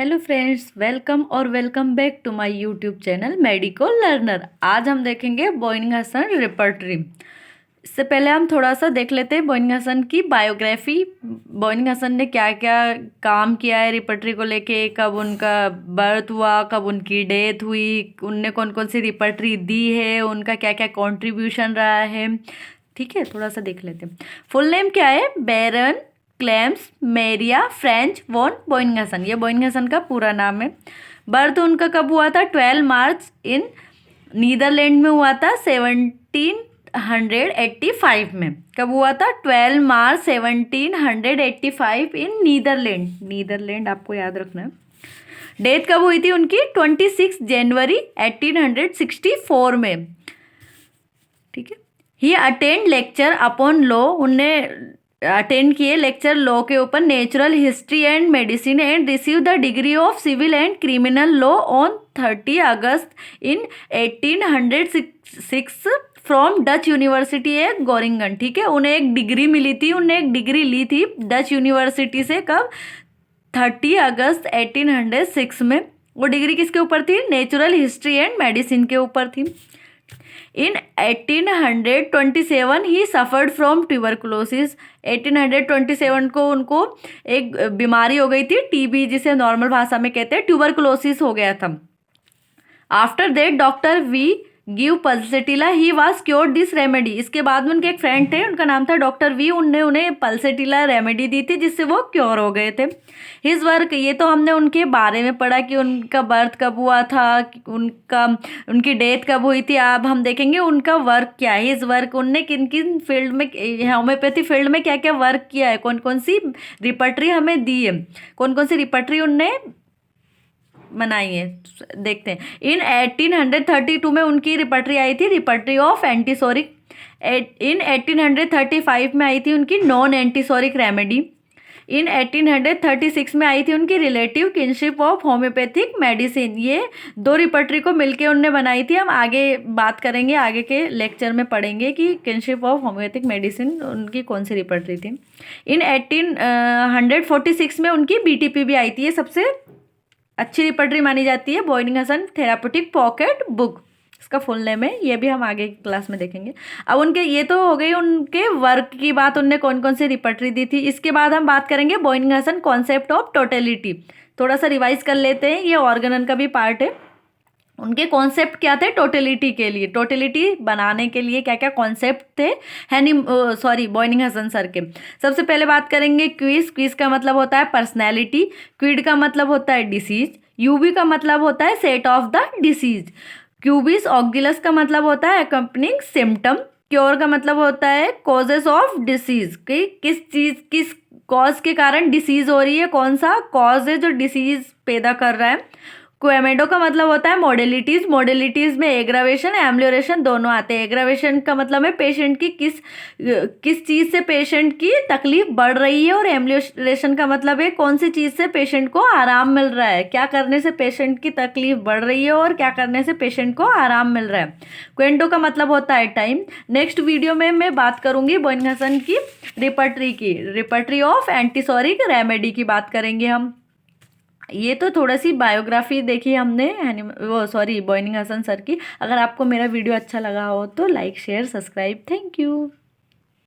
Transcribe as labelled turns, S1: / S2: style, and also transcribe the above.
S1: Hello friends, welcome और welcome back to my YouTube channel Medico Learner. आज हम देखेंगे बोइंगहसन रिपर्टरी। इससे पहले हम थोड़ा सा देख लेते हैं बोइंगहसन की बायोग्राफी। बोइंगहसन ने क्या क्या काम किया है रिपर्टरी को लेके, कब उनका बर्थ हुआ, कब उनकी डेथ हुई, उनने कौन कौन सी रिपर्टरी दी है, उनका क्या क्या कंट्रीब्यूशन रहा है। ठीक है, थोड़ा सा देख लेते हैं। फुल नेम क्या है? बैरन क्लेम्स मेरिया फ्रेंच वॉन बोइंगहसन, ये बोइंगहसन का पूरा नाम है। बर्थ उनका कब हुआ था? 12 मार्च इन नीदरलैंड में हुआ था 1785 में। कब हुआ था? 12 मार्च 1785 इन नीदरलैंड आपको याद रखना है। डेथ कब हुई थी उनकी? 26 जनवरी 1864 में। ठीक है। He attend lecture upon law, उनने अटेंड किए लेक्चर लॉ के ऊपर, natural history and medicine, and receive the degree of civil and criminal law on 30 August in 1806 from Dutch university a Groningen. ठीक है, उन्हें एक डिग्री मिली थी, उन्हें एक डिग्री ली थी डच यूनिवर्सिटी से। कब? 30 अगस्त 1806 में। वो डिग्री किसके ऊपर थी? नेचुरल हिस्ट्री एंड मेडिसिन के ऊपर थी। इन 1827 ही सफर्ड फ्रॉम ट्यूबरकुलोसिस। 1827 को उनको एक बीमारी हो गई थी, टीबी, जिसे नॉर्मल भाषा में कहते हैं, ट्यूबरकुलोसिस हो गया था। After that doctor V give pulsatilla, he was cured this remedy. इसके बाद में उनके एक फ्रेंड थे, उनका नाम था डॉक्टर वी, उनने उन्हें पल्सेटिला रेमेडी दी थी जिससे वो क्योर हो गए थे। हिज वर्क, ये तो हमने उनके बारे में पढ़ा कि उनका बर्थ कब हुआ था, उनकी डेथ कब हुई थी। अब हम देखेंगे उनका वर्क क्या है। हिज वर्क, उनने किन किन फील्ड में, होम्योपैथी फील्ड में क्या क्या वर्क किया है, कौन कौन सी रिपर्टरी हमें दी है, कौन कौन सी रिपर्टरी उनने बनाई है, देखते हैं। इन 1832 में उनकी रिपर्टरी आई थी, रिपर्टरी ऑफ एंटीसोरिक। इन 1835 में आई थी उनकी नॉन एंटीसोरिक रेमेडी। इन 1836 में आई थी उनकी relative kinship of homeopathic medicine. ये दो रिपर्टरी को मिलके उनने बनाई थी। हम आगे बात करेंगे, आगे के लेक्चर में पढ़ेंगे कि किनशिप ऑफ होम्योपैथिक मेडिसिन उनकी कौन सी रिपर्टरी थी। इन 1846 में उनकी बीटीपी भी आई थी। ये सबसे अच्छी रिपर्टरी मानी जाती है, बोइंगहसन थेराप्यूटिक पॉकेट बुक, इसका फुल नेम है। ये भी हम आगे क्लास में देखेंगे। अब उनके, ये तो हो गई उनके वर्क की बात, उनने कौन कौन सी रिपर्टरी दी थी। इसके बाद हम बात करेंगे बोइंगहसन कॉन्सेप्ट ऑफ टोटलिटी। थोड़ा सा रिवाइज कर लेते हैं, ये ऑर्गेनन का भी पार्ट है। उनके कॉन्सेप्ट क्या थे टोटलिटी के लिए, टोटलिटी बनाने के लिए क्या क्या कॉन्सेप्ट थे बोइंगहसन सर के। सबसे पहले बात करेंगे क्विज। क्विज का मतलब होता है पर्सनैलिटी, क्विड का मतलब होता है डिसीज, यूबी का मतलब होता है सेट ऑफ द डिसीज, क्यूबिस ऑक्जिलस का मतलब होता है अकम्पनिंग सिम्टम, क्योर का मतलब होता है कॉजेस ऑफ डिसीज, कि किस कॉज के कारण डिसीज हो रही है, कौन सा कॉज है जो डिसीज पैदा कर रहा है। क्वेमेडो का मतलब होता है मॉडलिटीज। मॉडलिटीज में एग्रावेशन एम्लियोरेशन दोनों आते हैं। एग्रावेशन का मतलब है पेशेंट की किस चीज़ से पेशेंट की तकलीफ बढ़ रही है, और एम्लियोरेशन का मतलब है कौन सी चीज़ से पेशेंट को आराम मिल रहा है, क्या करने से पेशेंट की तकलीफ बढ़ रही है और क्या करने से पेशेंट को आराम मिल रहा है। क्वेंटो का मतलब होता है टाइम। नेक्स्ट वीडियो में मैं बात करूंगी बोइंगहसन की रिपर्टरी ऑफ एंटीसोरिक रेमेडी की बात करेंगे हम। ये तो थोड़ा सी बायोग्राफी देखी हमने बोइंगहसन सर की। अगर आपको मेरा वीडियो अच्छा लगा हो तो like share subscribe. Thank you.